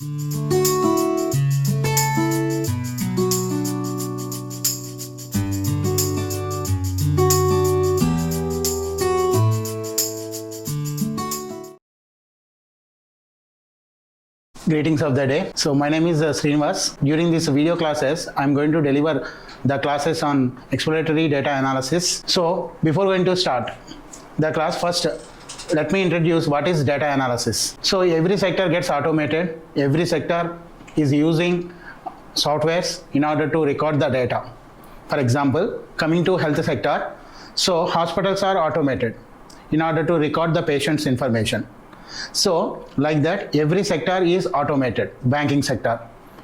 Greetings of the day. So my name is Srinivas. During these video classes, I'm going to deliver the classes on exploratory data analysis. So before going to start the class, first let me introduce what is data analysis. So every sector gets automated. Every sector is using softwares in order to record the data. For example, coming to health sector, so hospitals are automated in order to record the patient's information. So like that, every sector is automated. Banking sector,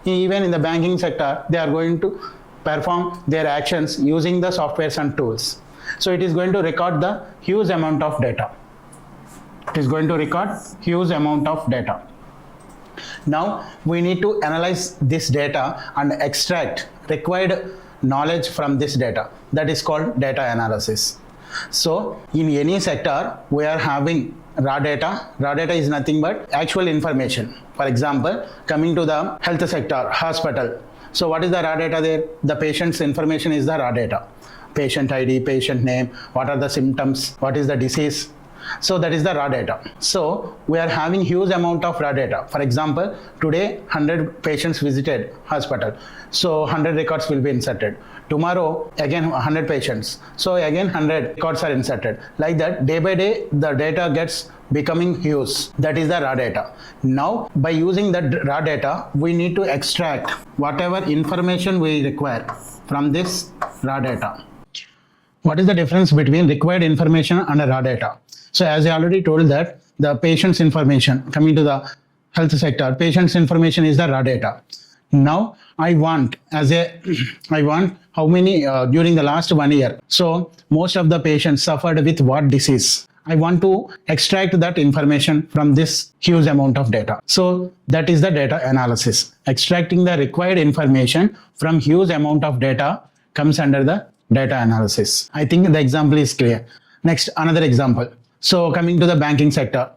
even in the banking sector, they are going to perform their actions using the softwares and tools. So it is going to record the huge amount of data. It is going to record huge amount of data. Now we need to analyze this data and extract required knowledge from this data. That is called data analysis. So in any sector, we are having raw data. Raw data is nothing but actual information. For example, coming to the health sector, hospital. So what is the raw data there? The patient's information is the raw data. Patient ID, patient name, what are the symptoms, what is the disease. So that is the raw data. So we are having huge amount of raw data. For example, today 100 patients visited hospital. So 100 records will be inserted. Tomorrow again 100 patients. So again 100 records are inserted. Like that, day by day the data gets becoming huge. That is the raw data. Now by using that raw data, we need to extract whatever information we require from this raw data. What is the difference between required information and raw data? So as I already told that the patient's information, coming to the health sector, patient's information is the raw data. Now I want how many during the last 1 year. So most of the patients suffered with what disease? I want to extract that information from this huge amount of data. So that is the data analysis. Extracting the required information from huge amount of data comes under the data analysis. I think the example is clear. Next, another example. So coming to the banking sector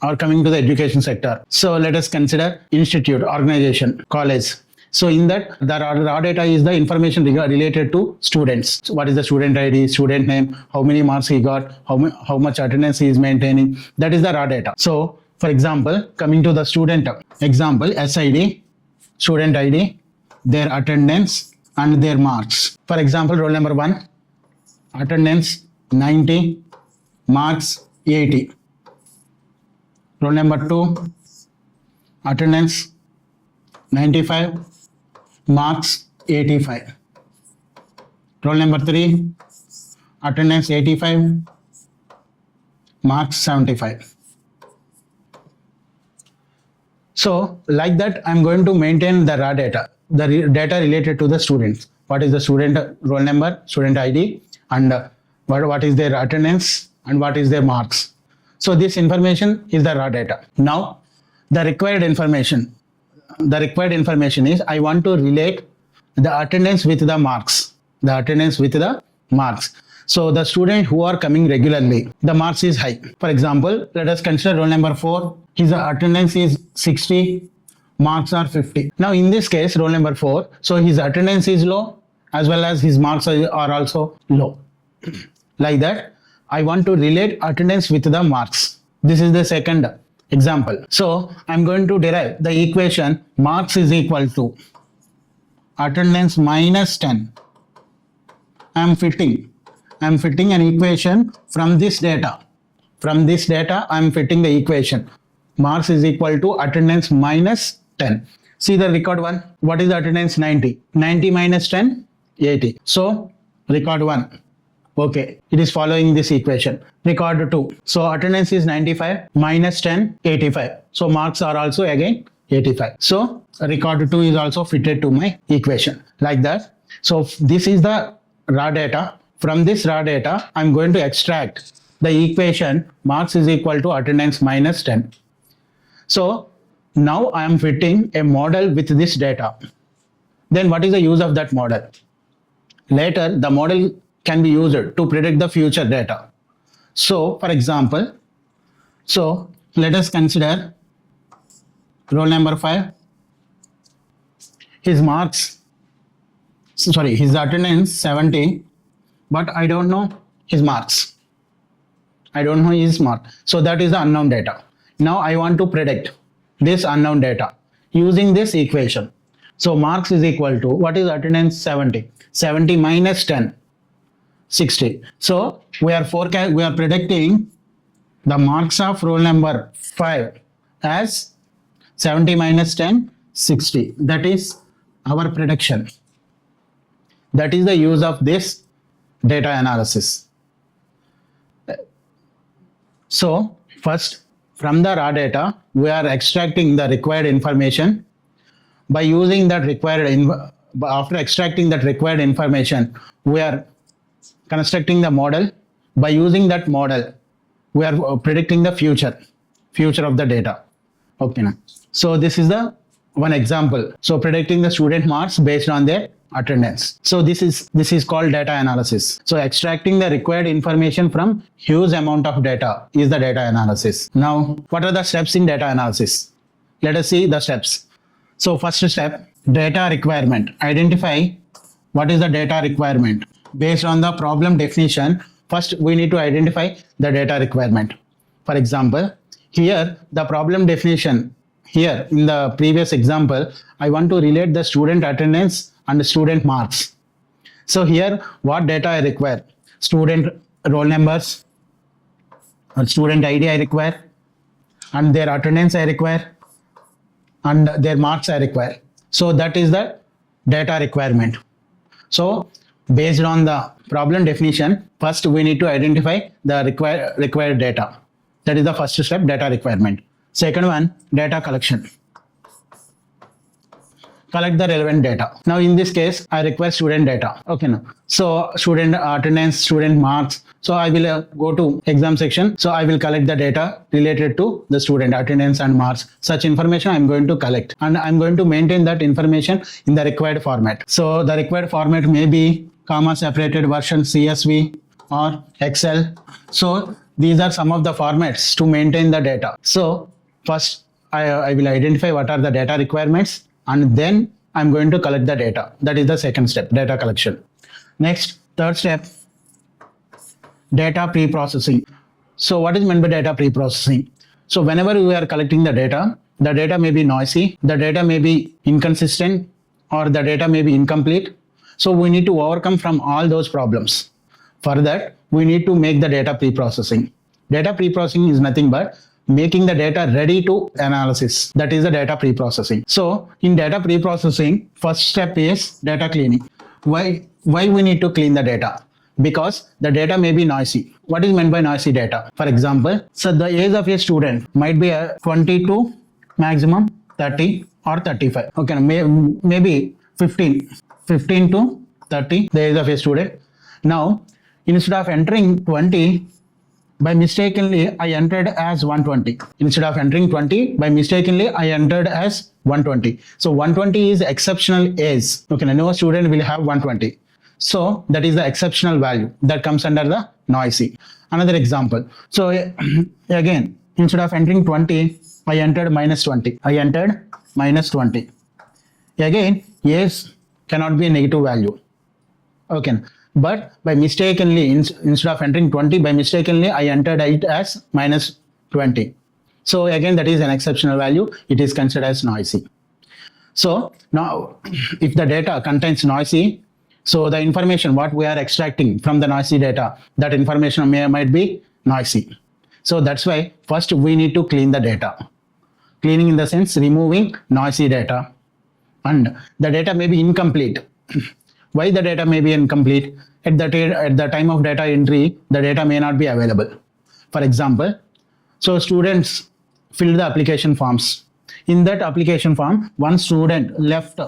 or coming to the education sector. So let us consider institute, organization, college. So in that, the raw data is the information related to students. So what is the student ID, student name, how many marks he got, how much attendance he is maintaining. That is the raw data. So for example, coming to the student example, SID, student ID, their attendance and their marks. For example, roll number 1, attendance 90, marks 80. Roll number 2, attendance 95, marks 85. Roll number 3, attendance 85, marks 75. So like that, I'm going to maintain the raw data, the data related to the students. What is the student roll number, student ID, and what is their attendance and what is their marks. So this information is the raw data. Now the required information is I want to relate the attendance with the marks. So the student who are coming regularly, the marks is high. For example, let us consider roll number 4. His attendance is 60, marks are 50. Now in this case, roll number 4, so his attendance is low as well as his marks are also low. Like that, I want to relate attendance with the marks. This is the second example. So I'm going to derive the equation marks is equal to attendance minus 10. I'm fitting an equation from this data. From this data, I'm fitting the equation. Marks is equal to attendance minus 10. See the record 1. What is the attendance? 90. 90 minus 10, 80. So record 1. Okay, it is following this equation. Record 2. So attendance is 95 minus 10, 85. So marks are also again 85. So record 2 is also fitted to my equation like that. So this is the raw data. From this raw data, I'm going to extract the equation marks is equal to attendance minus 10. So now I am fitting a model with this data. Then what is the use of that model? Later, the model can be used to predict the future data. So for example, let us consider roll number 5, his marks, sorry, his attendance 70, but I don't know his marks. I don't know his mark. So that is the unknown data. Now I want to predict this unknown data using this equation. So marks is equal to, what is attendance? 70. 70 minus 10, 60. So we are predicting the marks of roll number 5 as 70 minus 10, 60. That is our prediction. That is the use of this data analysis. So first, from the raw data, we are extracting the required information. By using that after extracting that required information, we are constructing the model. By using that model, we are predicting the future of the data. Okay, now. So this is the one example. So predicting the student marks based on their attendance. So this is called data analysis. So extracting the required information from huge amount of data is the data analysis. Now, what are the steps in data analysis? Let us see the steps. So first step, data requirement. Identify what is the data requirement. Based on the problem definition, first we need to identify the data requirement. For example, here the problem definition, here in the previous example, I want to relate the student attendance and the student marks. So here what data I require? Student roll numbers or student ID I require, and their attendance I require, and their marks I require. So that is the data requirement. So based on the problem definition, first we need to identify the required data. That is the first step, data requirement. Second one, data collection. Collect the relevant data. Now in this case, I require student data. Okay, now. So student attendance, student marks. So I will go to exam section. So I will collect the data related to the student attendance and marks. Such information I'm going to collect, and I'm going to maintain that information in the required format. So the required format may be comma separated version, CSV or Excel. So these are some of the formats to maintain the data. So first I will identify what are the data requirements, and then I'm going to collect the data. That is the second step, data collection. Next, third step, data pre-processing. So what is meant by data pre-processing? So whenever we are collecting the data may be noisy, the data may be inconsistent, or the data may be incomplete. So we need to overcome from all those problems. For that, we need to make the data pre-processing. Data pre-processing is nothing but making the data ready to analysis. That is the data pre-processing. So in data pre-processing, first step is data cleaning. Why we need to clean the data? Because the data may be noisy. What is meant by noisy data? For example, so the age of a student might be 22, maximum 30 or 35. Okay, maybe 15 to 30, the age of a student. Now, instead of entering 20, by mistakenly I entered as 120. Instead of entering 20, by mistakenly I entered as 120. So 120 is exceptional age. Okay, no student will have 120. So that is the exceptional value that comes under the noisy. Another example. So again, instead of entering 20, I entered minus 20. I entered minus 20. Again, age cannot be a negative value. Okay. But by mistakenly, instead of entering 20, by mistakenly, I entered it as minus 20. So again, that is an exceptional value. It is considered as noisy. So now, if the data contains noisy, so the information what we are extracting from the noisy data, that information might be noisy. So that's why first we need to clean the data. Cleaning in the sense removing noisy data. And the data may be incomplete. Why the data may be incomplete? At the time of data entry, the data may not be available. For example, so students filled the application forms. In that application form, one student left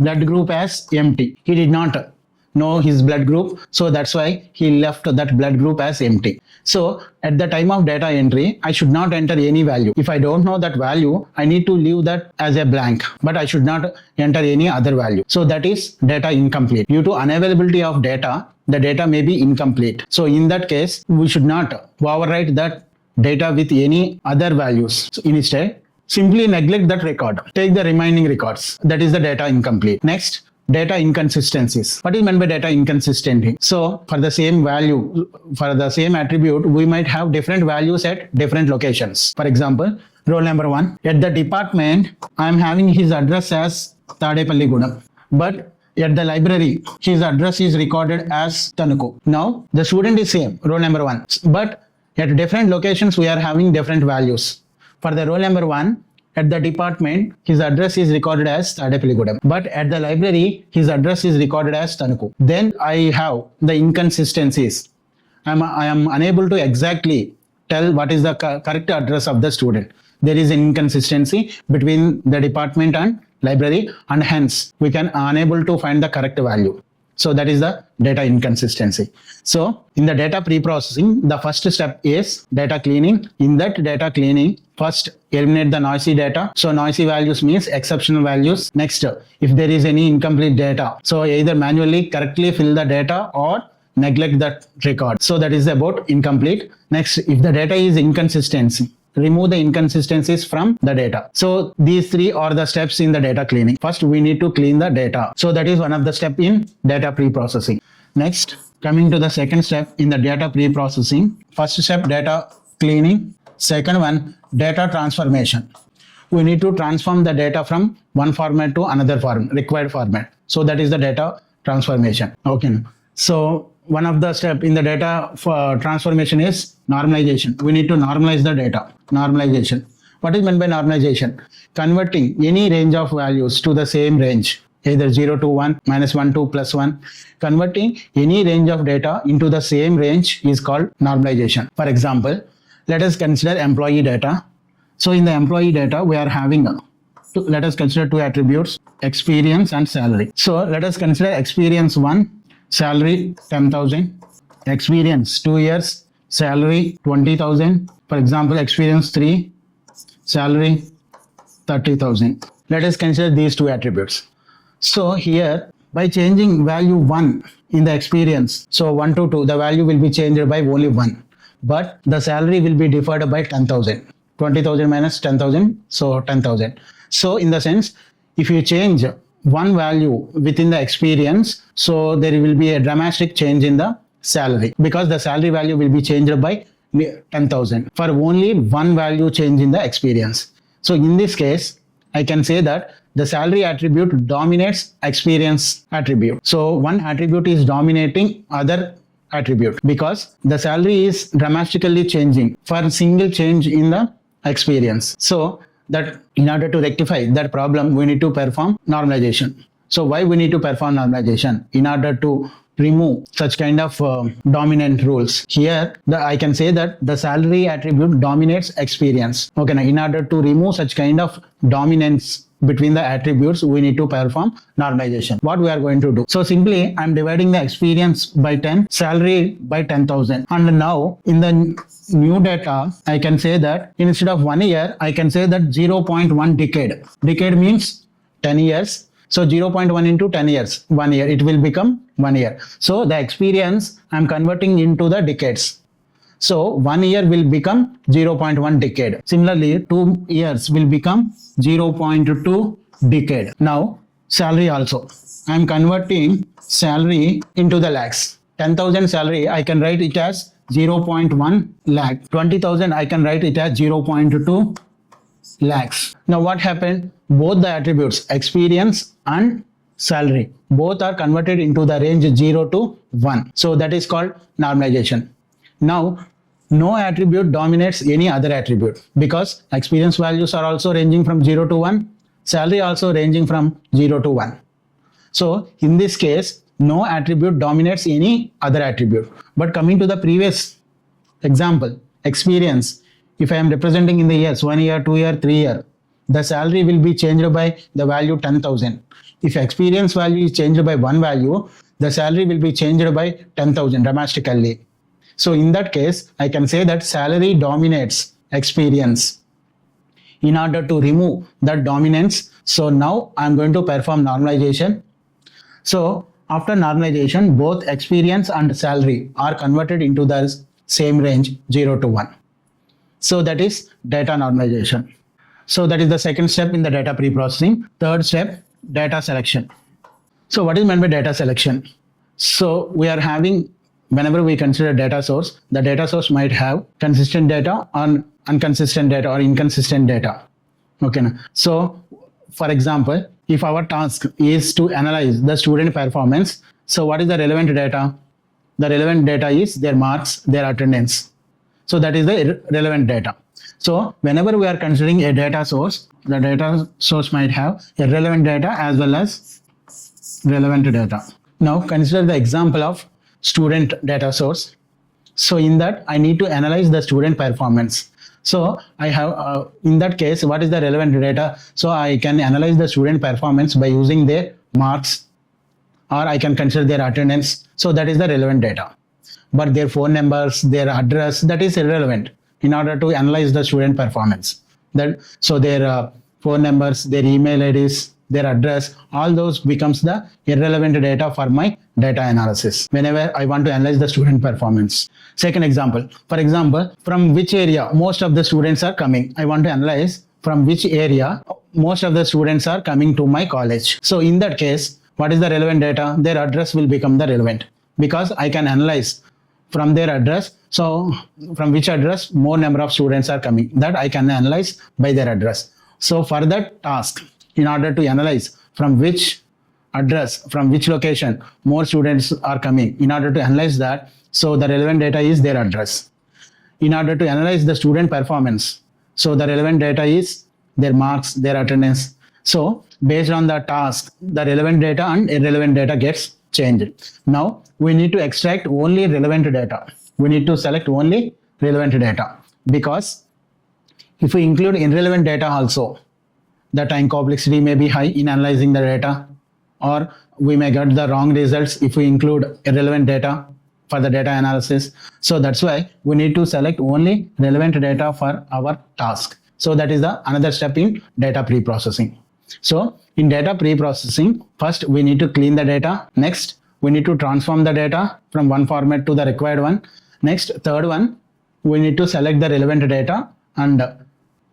blood group as empty. He did not know his blood group, so that's why he left that blood group as empty. So at the time of data entry, I should not enter any value. If I don't know that value, I need to leave that as a blank, but I should not enter any other value. So that is data incomplete. Due to unavailability of data, the data may be incomplete. So in that case, we should not overwrite that data with any other values. So instead, simply neglect that record. Take the remaining records. That is the data incomplete. Next, data inconsistencies. What is meant by data inconsistency? So for the same value, for the same attribute, we might have different values at different locations. For example, roll number 1. At the department, I am having his address as Tadepalli Gudam. But at the library, his address is recorded as Tanuku. Now, the student is same, roll number 1. But at different locations, we are having different values. For the roll number 1, at the department, his address is recorded as Tadepalli Gudam. But at the library, his address is recorded as Tanuku. Then I have the inconsistencies. I am unable to exactly tell what is the correct address of the student. There is an inconsistency between the department and library, and hence we can unable to find the correct value. So that is the data inconsistency. So in the data pre-processing, the first step is data cleaning. In that data cleaning, first eliminate the noisy data. So noisy values means exceptional values. Next, if there is any incomplete data, so either manually correctly fill the data or neglect that record. So that is about incomplete. Next, if the data is inconsistency, remove the inconsistencies from the data. So these three are the steps in the data cleaning. First, we need to clean the data. So that is one of the steps in data pre-processing. Next, coming to the second step in the data pre-processing. First step, data cleaning. Second one, data transformation. We need to transform the data from one format to another required format. So that is the data transformation. Okay. So one of the step in the data for transformation is normalization. We need to normalize the data. Normalization. What is meant by normalization? Converting any range of values to the same range, either 0 to 1, -1 to +1. Converting any range of data into the same range is called normalization. For example, let us consider employee data. So in the employee data, we are having let us consider two attributes, experience and salary. So let us consider experience 1, salary 10,000, experience 2 years, salary 20,000. For example, experience 3, salary 30,000. Let us consider these two attributes. So here, by changing value 1 in the experience, so 1 to 2, the value will be changed by only 1. But the salary will be deferred by 10,000. 20,000 minus 10,000, so 10,000. So in the sense, if you change one value within the experience, so there will be a dramatic change in the salary, because the salary value will be changed by 10,000 for only one value change in the experience. So in this case, I can say that the salary attribute dominates experience attribute. So one attribute is dominating other attribute because the salary is dramatically changing for a single change in the experience. So that in order to rectify that problem, we need to perform normalization. So why we need to perform normalization? In order to remove such kind of dominant rules. Here, I can say that the salary attribute dominates experience. Okay, now in order to remove such kind of dominance between the attributes, we need to perform normalization. What we are going to do? So simply, I'm dividing the experience by 10, salary by 10,000. And now in the new data, I can say that instead of 1 year, I can say that 0.1 decade. Decade means 10 years. So 0.1 into 10 years, 1 year, it will become 1 year. So the experience I'm converting into the decades. So 1 year will become 0.1 decade. Similarly, 2 years will become 0.2 decade. Now, salary also. I'm converting salary into the lakhs. 10,000 salary, I can write it as 0.1 lakh. 20,000, I can write it as 0.2 lakhs. Now what happened? Both the attributes, experience and salary, both are converted into the range 0 to 1. So that is called normalization. Now, no attribute dominates any other attribute because experience values are also ranging from 0 to 1, salary also ranging from 0 to 1. So in this case, no attribute dominates any other attribute. But coming to the previous example, experience, if I am representing in the years, 1 year, 2 year, 3 year, the salary will be changed by the value 10,000. If experience value is changed by one value, the salary will be changed by 10,000 dramatically. So in that case, I can say that salary dominates experience. In order to remove that dominance, so now I'm going to perform normalization. So after normalization, both experience and salary are converted into the same range 0 to 1. So that is data normalization. So that is the second step in the data pre-processing. Third step, data selection. So what is meant by data selection? So we are having, whenever we consider data source, the data source might have consistent data or inconsistent data or inconsistent data. Okay. So for example, if our task is to analyze the student performance, so what is the relevant data? The relevant data is their marks, their attendance. So that is the relevant data. So whenever we are considering a data source, the data source might have irrelevant data as well as relevant data. Now consider the example of student data source. So in that I need to analyze the student performance. So I have in that case, what is the relevant data? So I can analyze the student performance by using their marks, or I can consider their attendance. So that is the relevant data. But their phone numbers, their address, that is irrelevant in order to analyze the student performance. So their phone numbers, their email IDs, their address, all those becomes the irrelevant data for my data analysis whenever I want to analyze the student performance. Second example, for example, from which area most of the students are coming. I want to analyze from which area most of the students are coming to my college. So in that case, what is the relevant data? Their address will become the relevant, because I can analyze from their address. So from which address more number of students are coming, that I can analyze by their address. So for that task, in order to analyze from which address, from which location more students are coming, in order to analyze that, so the relevant data is their address. In order to analyze the student performance, so the relevant data is their marks, their attendance. So based on the task, the relevant data and irrelevant data gets changed. Now we need to extract only relevant data. We need to select only relevant data, because if we include irrelevant data also, the time complexity may be high in analyzing the data, or we may get the wrong results if we include irrelevant data for the data analysis. So that's why we need to select only relevant data for our task. So that is the another step in data pre-processing. So in data pre-processing, first we need to clean the data. Next, we need to transform the data from one format to the required one. Next, third one, we need to select the relevant data and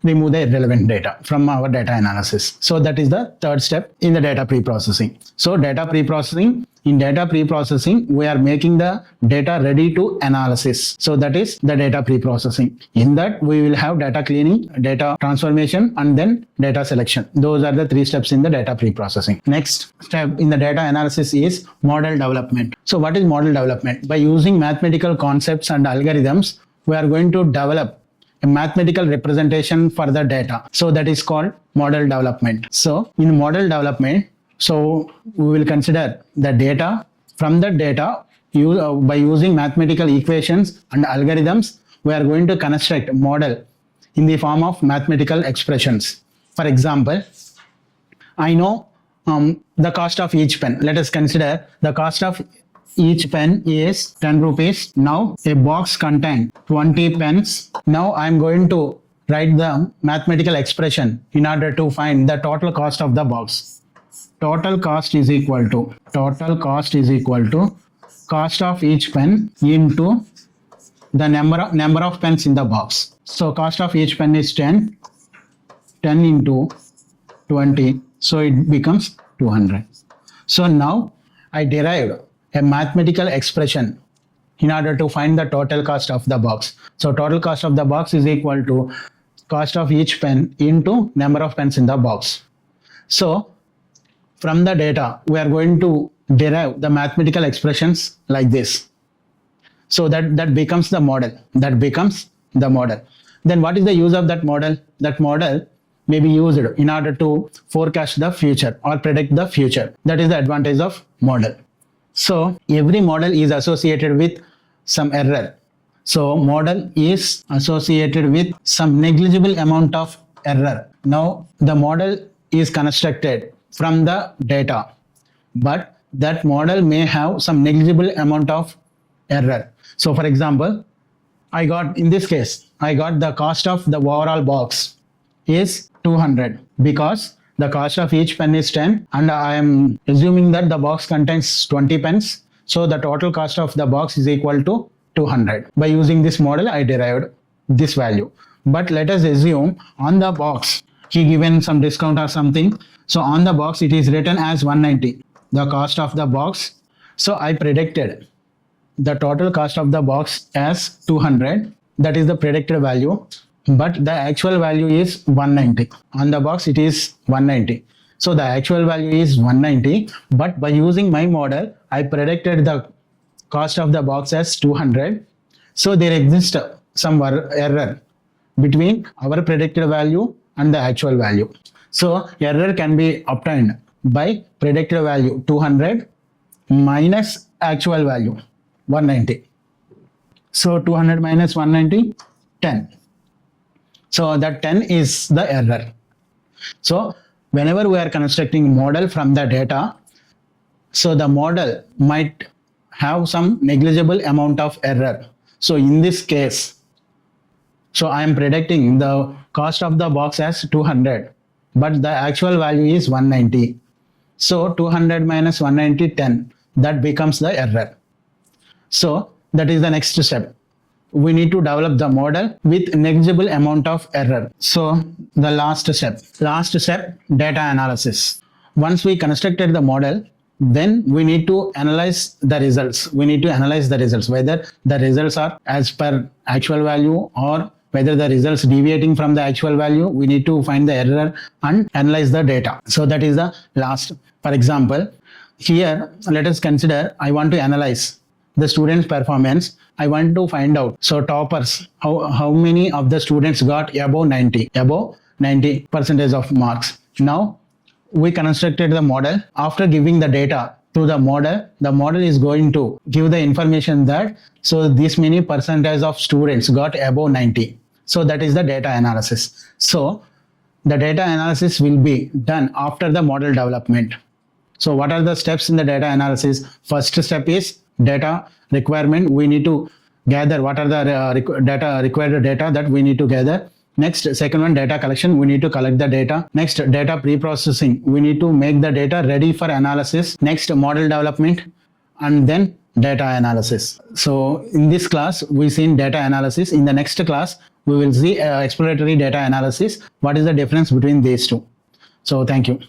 remove the irrelevant data from our data analysis. So that is the third step in the data pre-processing. So data pre-processing, in data pre-processing, we are making the data ready to analysis. So that is the data pre-processing. In that we will have data cleaning, data transformation, and then data selection. Those are the three steps in the data pre-processing. Next step in the data analysis is model development. So what is model development? By using mathematical concepts and algorithms, we are going to develop a mathematical representation for the data. So that is called model development. So in model development, so we will consider the data. From the data, by using mathematical equations and algorithms, we are going to construct a model in the form of mathematical expressions. For example, I know the cost of each pen. Let us consider the cost of each pen is 10 rupees. Now a box contains 20 pens. Now I am going to write the mathematical expression in order to find the total cost of the box. Total cost is equal to cost of each pen into the number of pens in the box. So cost of each pen is 10 into 20, so it becomes 200. So now I derived a mathematical expression in order to find the total cost of the box. So total cost of the box is equal to cost of each pen into number of pens in the box. So from the data, we are going to derive the mathematical expressions like this. So that becomes the model. Then what is the use of that model? That model may be used in order to forecast the future or predict the future. That is the advantage of model. So every model is associated with some error. So model is associated with some negligible amount of error. Now the model is constructed from the data, but that model may have some negligible amount of error. So for example, in this case, I got the cost of the overall box is 200 because the cost of each pen is 10 and I am assuming that the box contains 20 pens. So the total cost of the box is equal to 200. By using this model, I derived this value. But let us assume on the box he given some discount or something. So on the box it is written as 190, the cost of the box. So I predicted the total cost of the box as 200, that is the predicted value, but the actual value is 190. On the box it is 190. So the actual value is 190, but by using my model, I predicted the cost of the box as 200. So there exists some error between our predicted value and the actual value. So error can be obtained by predicted value 200 minus actual value 190. So 200 minus 190, 10. So that 10 is the error. So whenever we are constructing model from the data, so the model might have some negligible amount of error. So in this case, so I am predicting the cost of the box as 200, but the actual value is 190. So 200 minus 190, 10. That becomes the error. So that is the next step. We need to develop the model with negligible amount of error. So the last step, data analysis. Once we constructed the model, then we need to analyze the results. We need to analyze the results, whether the results are as per actual value or whether the results deviating from the actual value. We need to find the error and analyze the data. So that is the last. For example, here let us consider I want to analyze the student's performance. I want to find out, so toppers, how many of the students got above 90 percentage of marks. Now we constructed the model. After giving the data to the model is going to give the information that so this many percentage of students got above 90. So that is the data analysis. So the data analysis will be done after the model development. So what are the steps in the data analysis? First step is data requirement. We need to gather what are the required data that we need to gather. Next, second one, data collection. We need to collect the data. Next, data pre-processing. We need to make the data ready for analysis. Next, model development, and then data analysis. So in this class, we seen data analysis. In the next class, we will see exploratory data analysis. What is the difference between these two? So thank you.